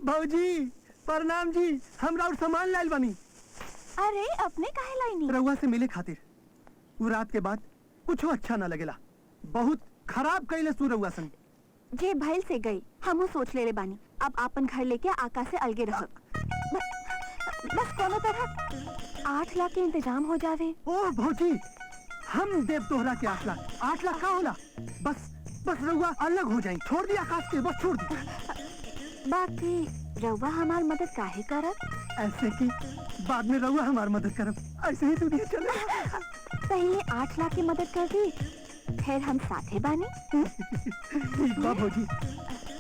भौजी प्रणाम जी, हम राउर सामान लाइल बानी। अरे अपने काहे लाइनी? रउआ से मिले खातिर। वो रात के बाद कुछ अच्छा न लगेला, बहुत खराब कइले सु रउआ सन। जे भइल से गई, हमू सोच ले बानी अब अपन घर लेके आकाश से अलगे रह। बस कोनो तरह 8 लाख के इंतजाम हो जावे। ओ भौजी, हम देव तोहरा के 8 लाख। 8 लाख का होला? बस बस रउआ अलग हो जाए, छोड़ दी आकाश के, बस छोड़ दी। बाकी रउआ हमार मदद काहे करत? ऐसे की बाद में रउआ हमार मदद करब, ऐसे ही दुनिया चले। पहले 8 लाख की मदद कर दी, फिर हम साथे बानी। ठीक बा भौजी,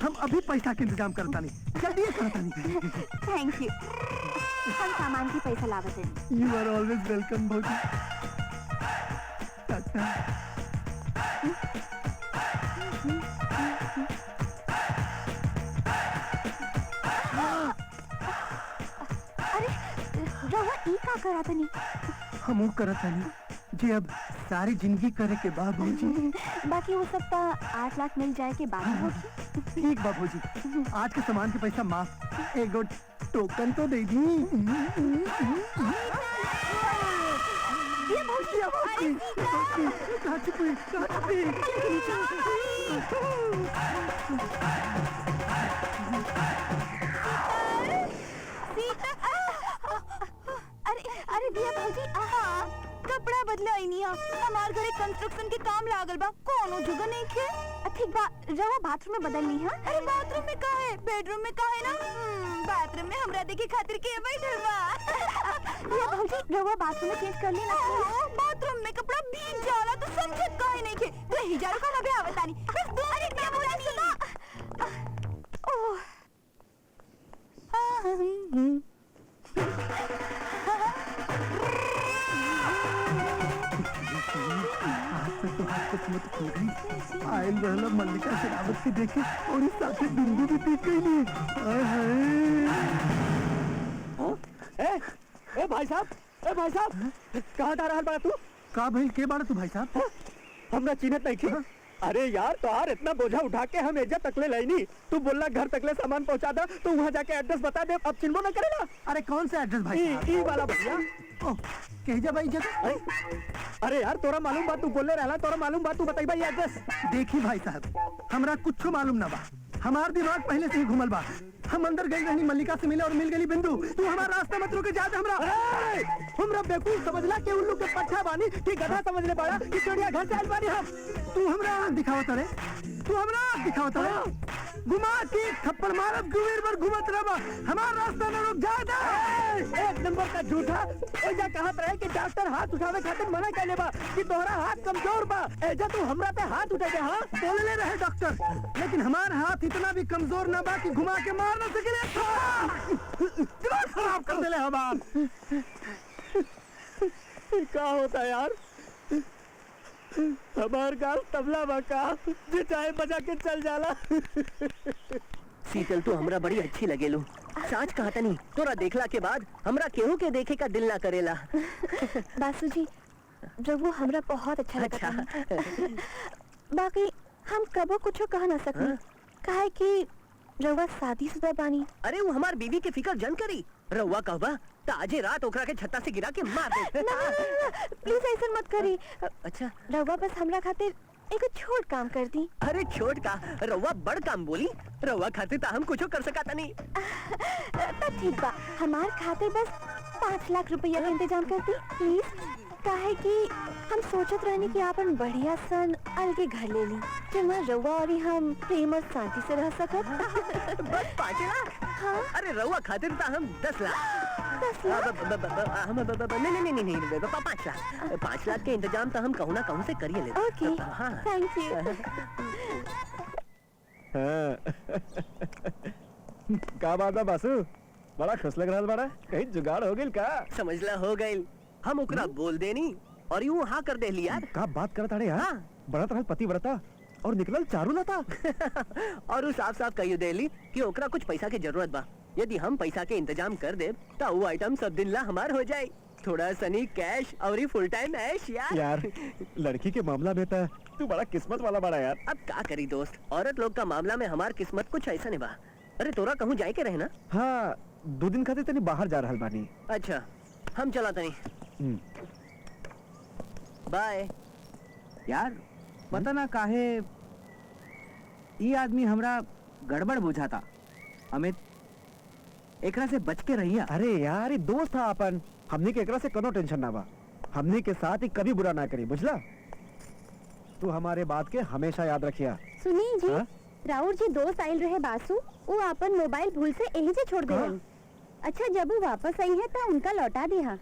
हम अभी पैसा के इंतजाम करता नहीं, जल्दी करता नहीं। Thank you. हम सामान की पैसा लावत हैं। यू आर ऑलवेज वेलकम भौजी। टाटा। अरे रउआ ई का करत नहीं? हम करत नहीं जी, अब सारी जिंदगी करे के बाद भौजी। बाकी वो सब तो 8 लाख मिल जाए के बाद होगी। ठीक बा भौजी, आज के सामान के पैसा माफ। एक टोकन तो दे दी। ये भौजी, कहाँ छुपी? अरे दिया भौजी, कपड़ा बदला ही नहीं। हमार घरे कंस्ट्रक्शन के काम लागल बा, कोनो जगह नहीं खे। ठीक बा, रवा बाथरूम में बदल ली। हाँ, अरे बाथरूम में का है, बेडरूम में का है ना? बाथरूम में हमरा देखे खातिर के बैठल बा। ये भौजी, रवा बाथरूम में चेंज कर ली ना। बाथरूम में कपड़ा भीग जाला तो समझत काहे नहीं खे? तो हिजारो का लगे आवतानी। बस दो मिनट में बोला सुना। ओह तो हाथ किस्मत खो गई। आयल रहला मल्लिका शेरावत के देखे और इस साथे बिंदु भी पीट गई। ए भाई साहब, कहाँ जा रहा बड़ा तू? का भाई के बाड़ा तू भाई साहब? हमरा चिन्हत नहीं थी। अरे यार, तो यार इतना बोझा उठा के हम एजा तकले लाइनी, तू बोलना घर तकले सामान पहुंचा दे, तो वहाँ जाके एड्रेस बता दे। अब चिन्हो न करेगा? अरे कौन सा एड्रेस भाई साहब? ई वाला भैया। कह भाई जगह। अरे यार, तोरा मालूम बात, तू बोले रहला, तोरा मालूम बात, तू बताई भाई एड्रेस। देखी भाई साहब, हमरा कुछ मालूम ना बा, हमार दिमाग पहले से ही घुमल बा। हम अंदर गई रहनी, मल्लिका से मिले और मिल गई बिंदु। तू हमारा रास्ता मत रोके, जा हमरा बेवकूफ समझला के उल्लू के पट्टा बानी कि गधा समझले पड़ा कि चिड़िया घर से आइल बानी हम। तू हमरा आँख दिखावत रे, तू हमरा आँख दिखावत रे। घुमा के थप्पड़ मारत गुवेर पर घुमत रहा, हमारा रास्ता न रुक जा। एक नंबर का झूठा। ओजा कहत रहे कि डॉक्टर हाथ उठावे खातिर मना कइले बा कि तोहरा हाथ कमजोर बा, एजा तू हमरा पे हाथ उठा के। हाँ, बोलले रहे डॉक्टर, लेकिन हमारा हाथ इतना भी कमजोर ना बा कि घुमा के मार न सके। दिमाग खराब कर देले हमार। क्या होता है यार? हमार गाल तबला बका जे चाहे बजा के चल जाला। शीतल, तू हमरा बड़ी अच्छी लगेलू। साच कहता नहीं, तोरा देखला के बाद हमरा केहू के देखे का दिल ना करेला। बासु जी, जब वो हमरा बहुत अच्छा लगा। बाकी हम कबो कुछ कह ना सकते, काहे कि रउआ शादीशुदा बानी। अरे वो हमार बीवी के फिकर जन करी। रउआ कहबा तो आजे रात ओकरा के छत्ता से गिरा के मार दे। प्लीज ऐसा मत करी। अच्छा, रउआ बस हमरा खातिर एक छोट काम कर दी। अरे छोट का, रउआ बड़ काम बोली। रउआ खातिर तो हम कुछ कर सकता नहीं। तो ठीक बा, हमार खातिर बस 5 लाख रुपया का इंतजाम कर दी प्लीज। काहे कि हम सोचत रहनी कि आपन बढ़िया सन अलगे घर ले ली, जमा रउआ और हम प्रेम और शांति से रह सकत। बस 5 लाख? हाँ। अरे रउआ खातिर तो हम 10 लाख। 10 लाख? नहीं, 5 लाख। 5 लाख के इंतजाम तो हम कहूँ ना कहूँ से करिए ले। ओके, थैंक यू। का बात बा बासु, बड़ा खुश लग रहा बड़ा। कहीं जुगाड़ हो गई का? समझला हो गई। हम ओकरा बोल देनी और यूं हाँ कर दे लिया। का बात करत अड़े यार? हाँ। बड़ा तरह पति बड़ता और निकलल चारू लता। और वो साफ साफ कहियो देली कि ओकरा कुछ पैसा की जरूरत बा। यदि हम पैसा के इंतजाम कर दे तो वो आइटम सब दिन ला हमार हो जाए। थोड़ा सनी कैश और फुल टाइम ऐश यार लड़की के मामला में तू बड़ा किस्मत वाला बड़ा यार। अब क्या करी दोस्त, औरत लोग का मामला में हमार किस्मत कुछ ऐसा नहीं बा। अरे तोरा कहूँ जाए के रहे ना? हाँ 2 दिन खातिर तनी बाहर जा रहल बानी। अच्छा हम चला तनी। बाय। यार पता ना काहे ये आदमी हमरा गड़बड़ बुझाता। अमित एकरा से बच के रहिया। अरे यार ये दोस्त था अपन, हमने के एकरा से कोनो टेंशन ना बा। हमने के साथ ही कभी बुरा ना करी, बुझला? तू हमारे बात के हमेशा याद रखिया। सुनी जी, हाँ? राउर जी दोस्त आइल रहे बासु, वो अपन मोबाइल भूल से यही से छोड़ हाँ? गए। अच्छा जब वो वापस आई है तो उनका लौटा दिया।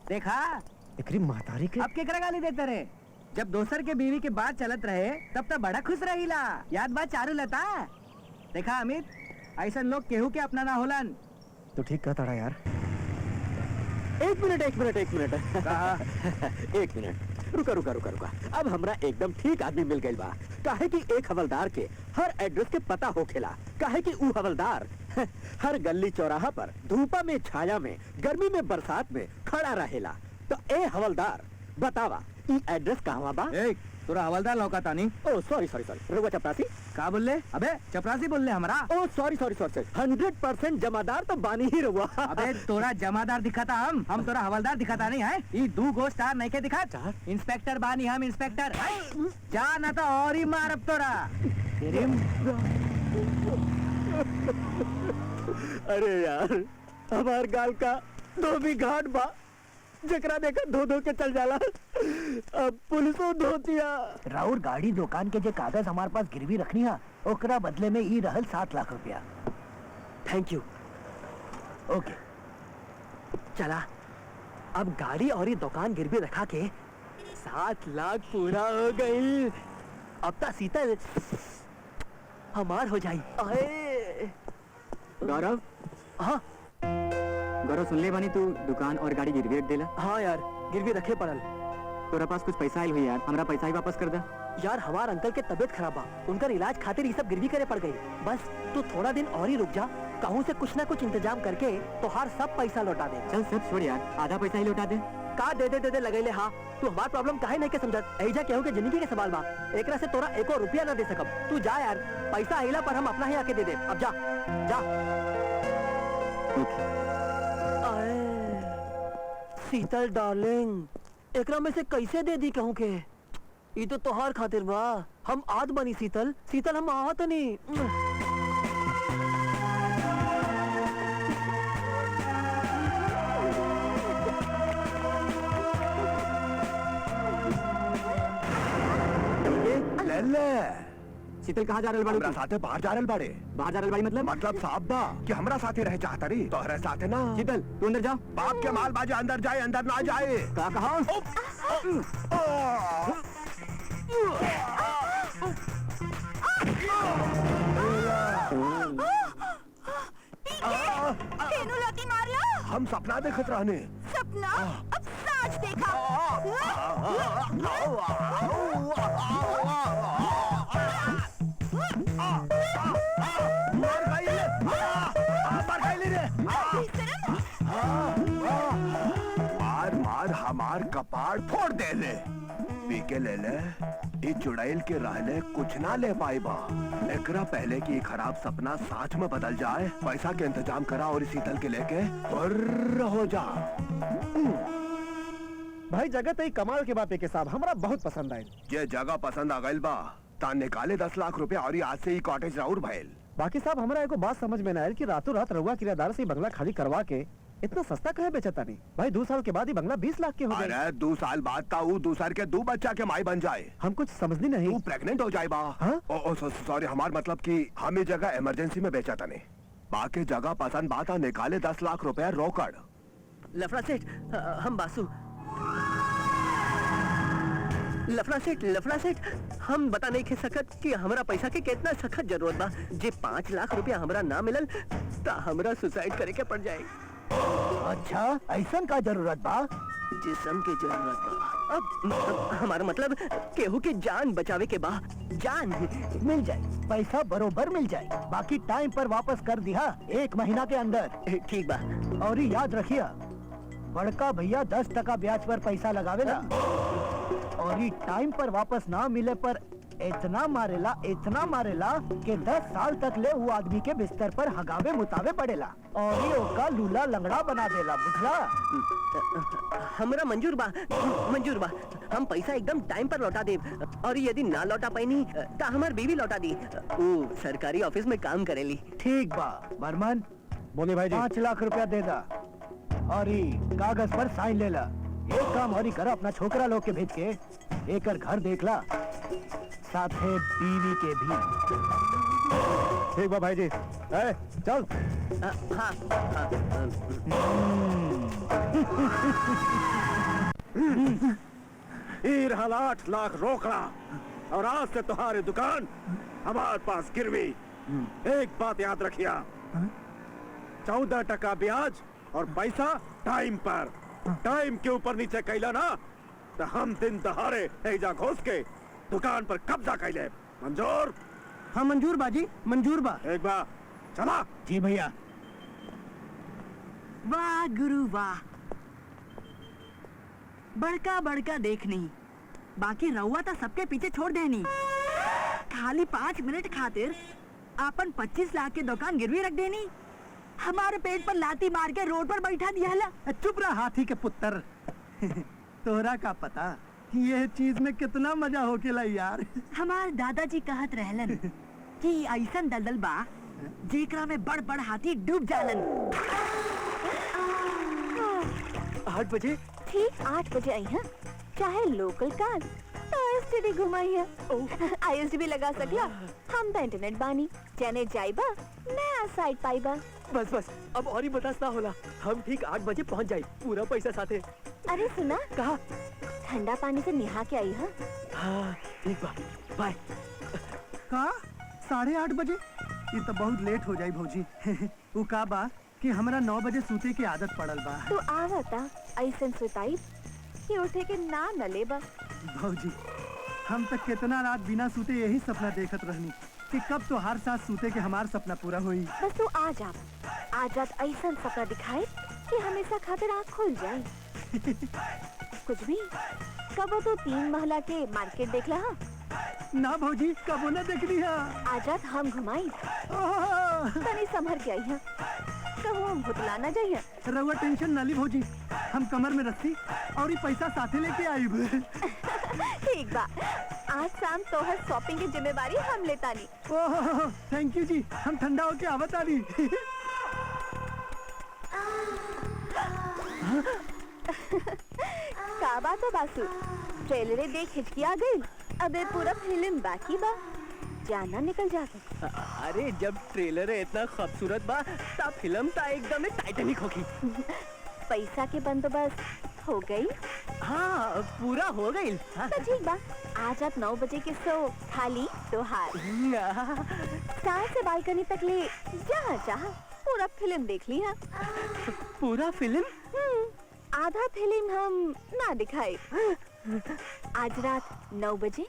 देखा एकरी महतारी के अब केकरा गाली देते रहे? जब दोसर के बीवी के बात चलत रहे तब तो बड़ा खुश रहीला। याद बात चारू लता। देखा अमित, ऐसा लोग केहू के अपना ना होलन। तो ठीक कहता रहा यार। एक मिनट एक मिनट रुका। अब हमरा एकदम ठीक आदमी मिल गई बा। काहे कि एक हवलदार के हर एड्रेस के पता होखेला। काहे कि ऊ हवलदार हर गली चौराहा पर धूपा में छाया में गर्मी में बरसात में खड़ा रहेला। तो ए हवलदार बतावा ई एड्रेस कहवा बा? तोरा हवलदार लौकाता नहीं? ओ सॉरी रुआ चपरासी का बोले? अबे चपरासी बोल ले हमरा। ओ सॉरी 100% जमादार तो बानी ही रहुआ। अबे तोरा जमादार दिखाता हम तोरा हवलदार दिखाता नहीं है। ये 2 गो स्टार नहीं के दिखा। इंस्पेक्टर बानी हम इंस्पेक्टर। जा ना तो और ही मारब तोरा। अरे यार हमार गाल का 2 भी घाट बा, जकरा देखा धो के चल जाला। अब पुलिसो धोतिया। राउर गाड़ी दुकान के जो कागज हमारे पास गिरवी रखनी है, ओकरा बदले में ई रहल 7 लाख रुपया। Thank you. ओके चला अब गाड़ी और ये दुकान गिरवी रखा के 7 लाख पूरा हो गई। अब तो शीतल हमार हो जाई। गौरव। हाँ गौरव सुन ले बानी, तू दुकान और गाड़ी गिरवी रख देला। हाँ यार गिरवी रखे पड़ल। तोरा पास कुछ पैसा आयल हुई यार, हमरा पैसा ही वापस कर दे। यार हमार अंकल के तबीयत खराब बा, उनका इलाज खातिर ये सब गिरवी करे पड़ गई। बस तू थोड़ा दिन और ही रुक जा, कहूँ से कुछ ना कुछ इंतजाम करके तो हर सब पैसा लौटा दे। चल सब छोड़ यार, आधा पैसा ही लौटा दे। का दे दे लगैले। हाँ तू हमार प्रॉब्लम काहे नहीं के समझत? ऐजा केहू के जिंदगी के सवाल बा, एकरा से तोरा 1 रुपया ना दे सकब। तू जा यार, पैसा आइला पर हम अपना ही आके दे दे। अब जा जा। शीतल डार्लिंग, एकरा में से कैसे दे दी कहूँ के? ये तो तोहार खातिर बा, हम आद बनी। शीतल हम आहत नहीं। शीतल कहाँ जा रहल बाड़ी? हमरा साथे बाहर जा रहल बाड़े। बाहर जा रहल बाड़ी मतलब साहब बा कि हमरा साथे रह चाहता री, तोहरे साथे ना। शीतल तू अंदर जा। बाप के माल बाजे अंदर जाए, अंदर ना जाए। का कहा? केनू लती मारला? हम सपना देखत रहने। सपना अब साच देखा। मार खाई ले, मार खाई ले रे। मार हमार कपाड़ फोड़ दे ले। पी के ले ले, ये चुड़ैल के रहले कुछ ना ले पाई बा। एकरा पहले कि खराब सपना साच में बदल जाए, पैसा के इंतजाम करा और शीतल के लेके फुर्र हो जा। भाई जगत ही कमाल के बात है के साहब, हमरा बहुत पसंद आई। ये जगह पसंद आ गई बा, ता निकाले 10 लाख रुपया और आज से ही कॉटेज राउर भैल। बाकी साहब हमरा एगो बात समझ में ना आयल कि रातों रात रउआ किराएदार से बंगला खाली करवा के इतना सस्ता कहे बेचता नहीं? भाई 2 साल के बाद ही बंगला 20 लाख के हो गए। अरे 2 साल बाद ता वो दूसर के 2 बच्चा के माई बन जाए। हम कुछ समझनी नहीं। तू प्रेग्नेंट हो जाए बा। हाँ? सॉरी, हमार मतलब कि हम ये जगह इमरजेंसी में बेचा था नहीं। बाकी जगह पसंद बात निकाले 10 लाख रुपया रोकड़। लफड़ा सेठ, हम बासु। लफड़ा सेठ, हम बता नहीं खे सकत कि हमरा पैसा के कितना सख्त जरूरत बा। जे 5 लाख रुपया हमरा ना मिलल ता हमरा सुसाइड करे के पड़ जाए। अच्छा ऐसा का जरूरत बा? जिस्म के जरूरत बा। अब हमारा मतलब केहू के जान बचावे के बा। जान मिल जाए, पैसा बरोबर मिल जाए। बाकी टाइम पर वापस कर दिया 1 महीना के अंदर। ठीक बा। और ही याद रखिए, बड़का भैया 10% ब्याज पर पैसा लगावेला और ही टाइम पर वापस ना मिले पर इतना मारेला कि 10 साल तक ले वो आदमी के बिस्तर पर हगावे मुतावे पड़ेला और ये ओका लूला लंगड़ा बना देला, बुझला? हमरा मंजूर बा। हम पैसा एकदम टाइम पर लौटा दे, और यदि ना लौटा पाईनी तो हमार बीवी लौटा दी। वो सरकारी ऑफिस में काम करेली। ठीक बा बर्मन, बोले भाई 5 लाख रुपया दे दा और ये कागज पर साइन ले ला। एक काम और ही कर, अपना छोकरा लोग के भेज के एकर घर देख ला, साथे बीवी के भी। ठीक बा भाई जी, चल। हाँ, ईर हाल 8 लाख रोकड़ा और आज से तुम्हारी दुकान हमारे पास गिरवी। एक बात याद रखिया, 14% ब्याज और पैसा टाइम पर। टाइम के ऊपर नीचे कैला ना तो हम दिन दहाड़े एजा घोष के दुकान पर कब्जा कैले। मंजूर? हाँ मंजूर बाजी, मंजूर बा। एक बार चला। जी भैया। वाह गुरु वाह, बड़का देखनी, बाकी रउआ तो सबके पीछे छोड़ देनी। खाली 5 मिनट खातिर आपन 25 लाख के दुकान गिरवी रख देनी, हमारे पेट पर लाती मार के रोड पर बैठा दिया। चुप रहा हाथी के पुत्र। तोहरा का पता ये चीज में कितना मजा होकेला यार। हमार दादाजी कहत रहलन कि ऐसन दलदल बा जेकरा में बड़ बड़ हाथी डूब जालन। 8 बजे? ठीक 8 बजे आई है, चाहे लोकल कार आईएसटीडी घुमाई है। आईएसटीडी लगा सकला, हम तो इंटरनेट बानी, जाने जाइबा नया साइट पाइबा। बस अब और ही बतास ना होला। हम ठीक 8 बजे पहुंच जाए, पूरा पैसा साथे। अरे सुना, कहा? ठंडा पानी से नहा के आई है। हाँ ठीक बा, बाय। का 8:30 बजे? ये तो बहुत लेट हो जाई भौजी। वो का बा कि हमरा 9 बजे सूते की आदत पड़ल बा। तू आवता ऐसन सुताई कि उठे के ना न लेबा। भौजी हम तक कितना रात बिना सूते यही सपना देखत रहनी कि कब तो हर साथ सूते के हमार सपना पूरा होई। बस तू आ जा, आज रात ऐसन सपना दिखाए कि हमेशा खातिर आँख खुल जाए। कुछ भी कब तो 3 महला के मार्केट देख लहा? ना भौजी कबो न देखली है। आज रात हम घुमाई, तनी संभर के आई है, कहूँ हम भुतला न जाइए। रउआ टेंशन ना ली भौजी, हम कमर में रस्सी और ये पैसा साथे लेके आईब। ठीक बा, आज शाम तोहर शॉपिंग की जिम्मेवारी हम लेतानी। ओह थैंक यू जी, हम ठंडा होके आवत आनी। का बात है बासु, ट्रेलरे देख हिचकी आ गई, अबे पूरा फिल्म बाकी बा, जाना निकल जाता। अरे जब ट्रेलर इतना खूबसूरत बा तब फिल्म ता एकदम टाइटैनिक होगी। पैसा के बंदोबस्त हो गई? हाँ पूरा हो गई। तो ठीक बा, आज रात 9 बजे के शो खाली तोहार। स्टार से बालकनी तक ले जहाँ चाह पूरा फिल्म देख ली है। पूरा फिल्म? आधा फिल्म हम ना दिखाए। आज रात 9 बजे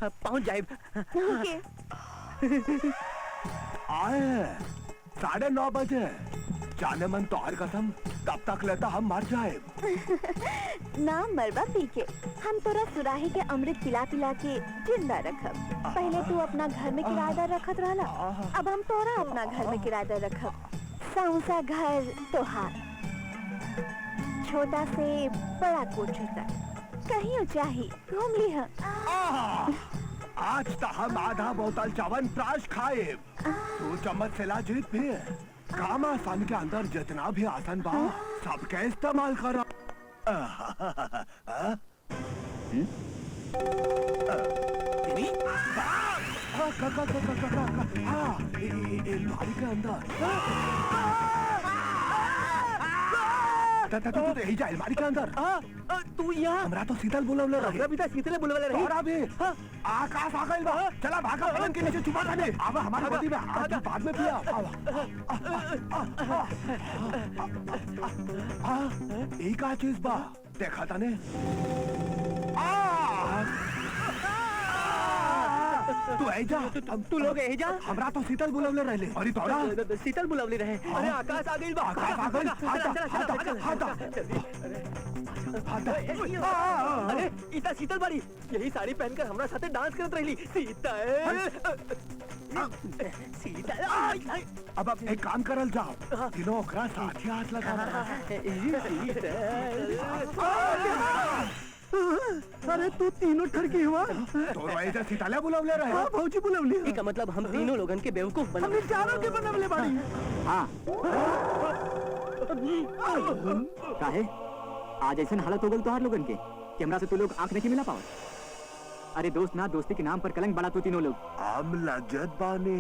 पहुंच जाए। ओके। आए 9:30 बजे, जाने मन तो हर कसम तब तक लेता हम मर जाए। ना मरबा पी के, हम तोरा सुराही के अमृत पिला पिला के जिंदा रखब। पहले तू अपना घर में किराएदार रखत रहला, अब हम तोरा अपना घर में किराएदार रखब। सौसा घर तोहार, छोटा से बड़ा कोठरी तक कहीं चाही घूम ली है। आज तो हम आधा बोतल चवन प्राश खाए, तू चम्मच से लाजीत भी। काम आसान के अंदर जितना भी आसन बा सबके इस्तेमाल करो। अलमारी के अंदर तू यही जा, अलमारी के अंदर। तू यहाँ? हमरा तो शीतल बुलवले रहे। हमरा भी तो शीतल बुलवले रही। और अभी आकाश आ गइल बा, चला भागा पलंग के नीचे छुपा दे। अब हमारे गोदी में आज बाद में पिया। ई का चीज बा देखा तने? तू आई जा तू लोग यही जा हमरा तो शीतल बुलवले रहले अरे तोरा शीतल बुलावली रहे अरे आकाश आ गई बा आकाश आ गइल। हाटा अरे इता शीतल बाड़ी यही साड़ी पहनकर हमरा साथे डांस करत रही शीतल शीतल अब एक काम करल जाओ तीनों ओकरा साथ हाथ लगा अरे तू तीनों ठरकी हुआ तोरो ऐसे शीतला बुलवले रहे हाँ भौजी बुलवली इसका मतलब हम तीनों लोगन के बेवकूफ बना हमने चारों के बनवले बाड़ी हाँ काहे आज ऐसा हालत हो गल तोहार लोगन के कि हमरा से तू लोग आंख नहीं मिला पाओ अरे दोस्त ना दोस्ती के नाम पर कलंक बड़ा तू तीनों लोग हम लज्जत बाने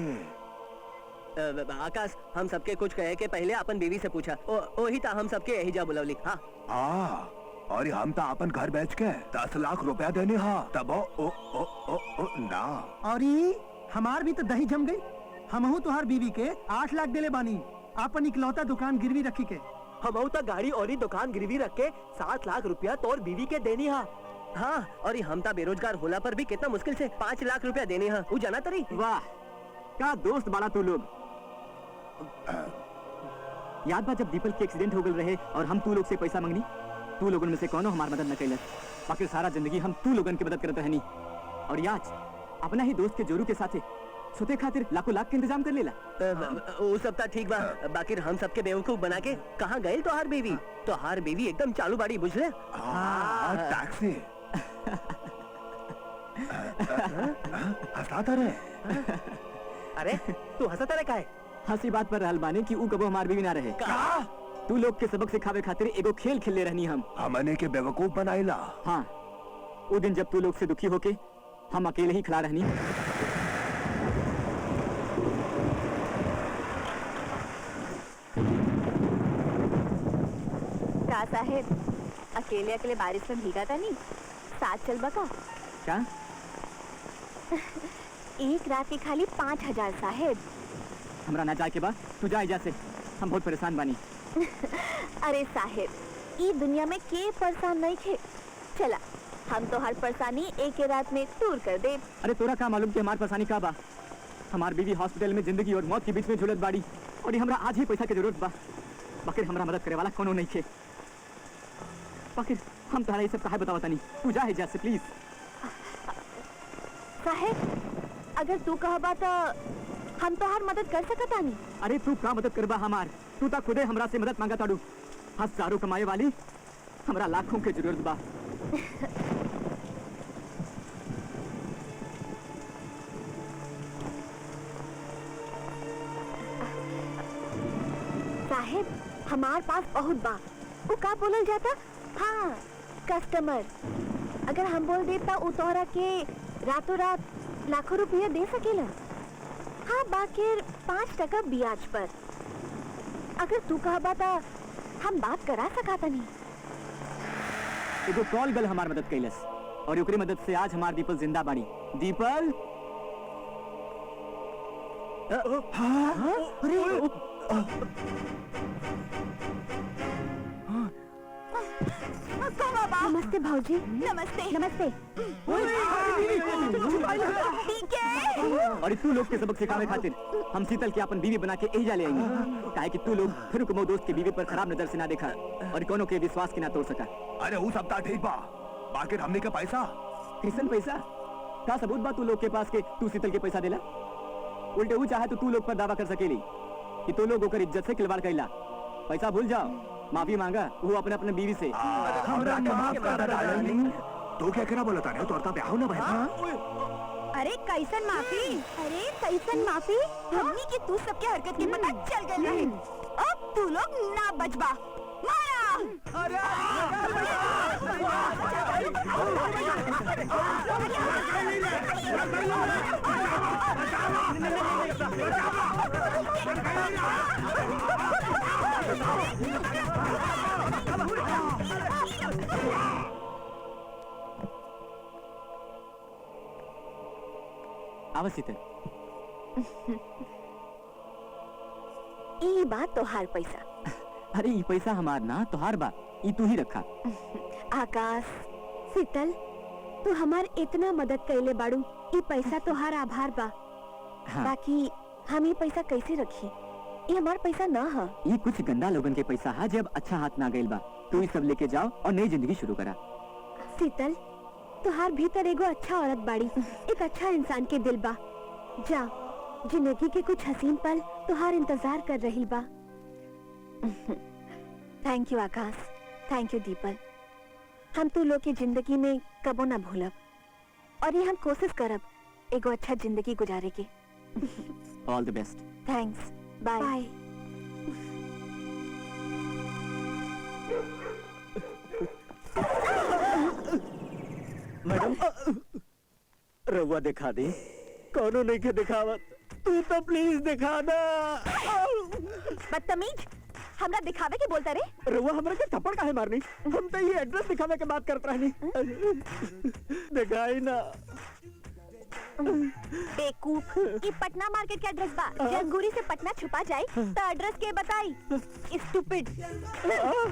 आकाश हम सबके कुछ कहे के पहले अपन बीवी से पूछा वही था हम सबके यही जा बुलवली हाँ और हम तो अपन घर बेच के 10 लाख रुपया देने हाँ तब ओ ना और ये हमार भी तो दही जम गई हमहू तुहार बीवी के 8 लाख देले बानी आपन इकलौता दुकान गिरवी रखी के हम तो गाड़ी और ही दुकान गिरवी रख के 7 लाख रुपया तोर बीवी के देनी हाँ हाँ और ये हमता बेरोजगार होला पर भी कितना मुश्किल से 5 लाख रुपया देने हाँ वो जाना तरी वाह क्या दोस्त बड़ा तू लोग याद बा जब दीपल के एक्सीडेंट हो गल रहे और हम तू लोग से पैसा मांगनी तू लोगन में से कौनो हमार मदद न कैलस बाकी सारा जिंदगी हम तू लोगन की मदद करत रहनी और आज अपना ही दोस्त के जोरू के साथे सोते खातिर लाखों लाख के इंतजाम कर लेला वो सब था ठीक बा बाकी हम सबके बेवकूफ बना के कहाँ गए तोहार बीवी तोहार बीवी एकदम चालू बाड़ी बुझले टैक्सी हंसाता रहे अरे तू हंसता रहे काहे हंसी बात पर रहल बाने कि ऊ कबो हमार बीवी ना रहे तू लोग के सबक सिखावे खातिर एगो खेल खेलले रहनी हम हमने के बेवकूफ बनाइला हाँ वो दिन जब तू लोग से दुखी होके हम अकेले ही खड़ा रहनी का साहेब अकेले अकेले बारिश में भीगा था नहीं साथ चल बका क्या एक रात के खाली 5,000 साहेब हमरा ना जाए के बाद तू जा एजा से हम बहुत परेशान बानी अरे साहेब ये दुनिया में के परेशान नहीं थे चला हम तो हर परेशानी एक ही रात में दूर कर दे अरे तोरा का मालूम कि हमार परेशानी का बा हमार बीवी हॉस्पिटल में जिंदगी और मौत के बीच में झुलत बाड़ी और ये हमरा आज ही पैसा की जरूरत बा बाकी हमरा मदद करे वाला कोनो नहीं थे बाकी हम तोहरा ये सब काहे बतावता नहीं तू जा एजा से प्लीज साहेब अगर तू कहबा तो हम तो हर मदद कर सकता नहीं अरे तू का मदद करबा हमार तू ता खुदे हमरा से मदद मांगा ताड़ू हजारों कमाए वाली हमरा लाखों के जरूरत बा साहेब हमार पास बहुत बा वो का बोलल जाता हाँ कस्टमर अगर हम बोल देता वो तोहरा के रातों रात लाखों रुपया दे सकेला हाँ बाकी 5% ब्याज पर अगर तू कहबा ता हम बात करा सकाता नहीं एगो कॉल गल हमार मदद कैलस और ओकरी मदद से आज हमार दीपल जिंदा बाड़ी दीपल नमस्ते भाऊजी नमस्ते नमस्ते और तू लोग के सबक सिखावे खातिर हम शीतल के अपन बीवी बना के एजा ले आएंगे काहे कि तू लोग फिर को दोस्त के बीवी पर खराब नजर से ना देखा और कोनो के विश्वास के ना तोड़ सका अरे वो सब ठीक बा बाकी हमने के पैसा किसन पैसा का सबूत बा तू लोग के पास के तू शीतल के पैसा देला उल्टे वो चाहे तो तू लोग पर दावा कर सकेली कि तू लोग ओकर इज्जत से खिलवाड़ कैला पैसा भूल जाओ माफी मांगा वो अपने अपने बीवी से हमरा के माफ कर डार्लिंग तू क्या करा बोलता है तोरता ब्याह ना भाई अरे कैसन माफी अरे कैसन माफी हमनी की तू सबके हरकत की पता चल गई रहे अब तू लोग ना बचबा मारा अवश्य ई बात तोहार पैसा अरे ये पैसा हमार ना तोहार बा ये तू ही रखा आकाश शीतल तू हमार इतना मदद कैले बाड़ू, ये पैसा तोहार आभार बा। हाँ। बाकी हम ये पैसा कैसे रखी? ये हमार पैसा ना है। ये कुछ गंदा लोगन के पैसा है जब अच्छा हाथ ना गइल बा। तू ये सब लेके जाओ और नई जिंदगी शुरू करा। शीतल, तुहार भीतर एगो अच्छा औरत बाड़ी, एक अच्छा इंसान के दिल बा। जा, जिंदगी के कुछ हसीन पल तुहार इंतजार कर रही बा। Thank you Akash, thank you the people. हम तू लोग की जिंदगी में कबो ना भूलब और ये हम कोशिश करब एगो अच्छा जिंदगी गुजारे के। All the best. Thanks, bye. Madam रउआ दिखा दे। कौनो नहीं के दिखावत, तू तो प्लीज दिखा दे। बदतमीज, हमरा दिखावे के बोलता रे? रउआ हमरा के थप्पड़ काहे मारनी? हम तो ये एड्रेस दिखावे के बात करत रहनी। दिखाई ना। बेवकूफ, ये पटना मार्केट के एड्रेस बा। जब अंगूरी से पटना छुपा जाए तो एड्रेस के बताई। स्टूपिड।